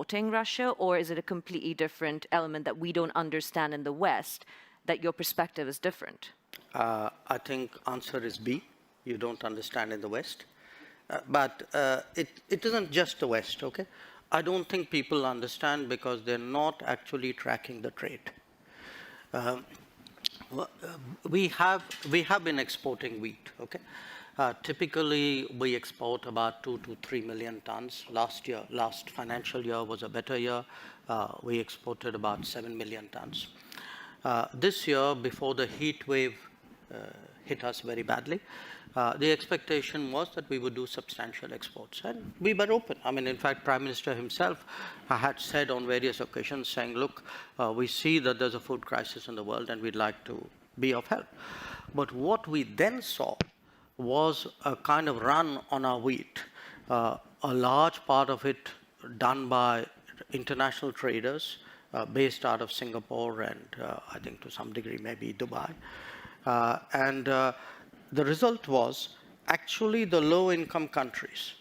supporting Russia, or is it a completely different element that we don't understand in the West, that your perspective is different? I think answer is B. You don't understand in the West. But it isn't just the West, okay? I don't think people understand because they're not actually tracking the trade. We have been exporting wheat, okay? Typically, we export about 2 to 3 million tons. Last financial year was a better year. We exported about 7 million tons. This year, before the heat wave hit us very badly, the expectation was that we would do substantial exports, and we were open. I mean, in fact, Prime Minister himself had said on various occasions, saying, look, we see that there's a food crisis in the world and we'd like to be of help. But what we then saw was a kind of run on our wheat, a large part of it done by international traders based out of Singapore and I think to some degree maybe Dubai. The result was actually the low-income countries,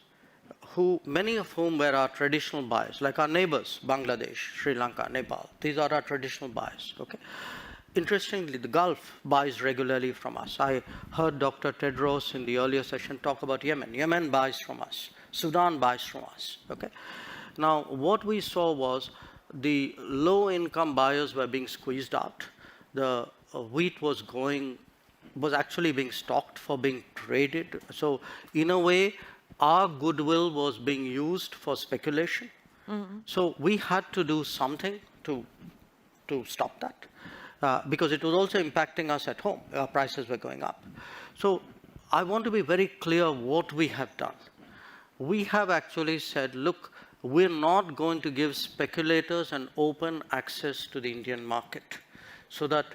many of whom were our traditional buyers, like our neighbors, Bangladesh, Sri Lanka, Nepal. These are our traditional buyers, okay? Interestingly, the Gulf buys regularly from us. I heard Dr. Tedros in the earlier session talk about Yemen. Yemen buys from us. Sudan buys from us, okay? Now, what we saw was the low-income buyers were being squeezed out. The wheat was actually being stocked for being traded. So in a way, our goodwill was being used for speculation. Mm-hmm. So we had to do something to stop that because it was also impacting us at home. Our prices were going up. So I want to be very clear what we have done. We have actually said, look, we're not going to give speculators an open access to the Indian market so that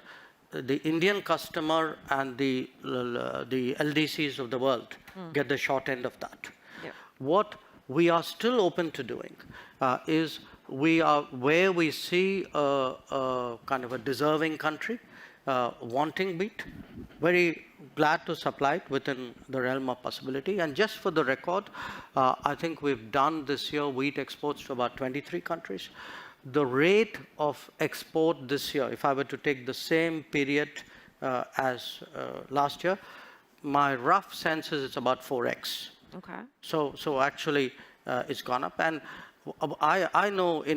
the Indian customer and the LDCs of the world get the short end of that. Yep. What we are still open to doing is where we see a kind of a deserving country wanting wheat, very glad to supply it within the realm of possibility. And just for the record, I think we've done this year wheat exports to about 23 countries. The rate of export this year, if I were to take the same period as last year, my rough sense is it's about 4x. Okay. So actually, it's gone up. And I know in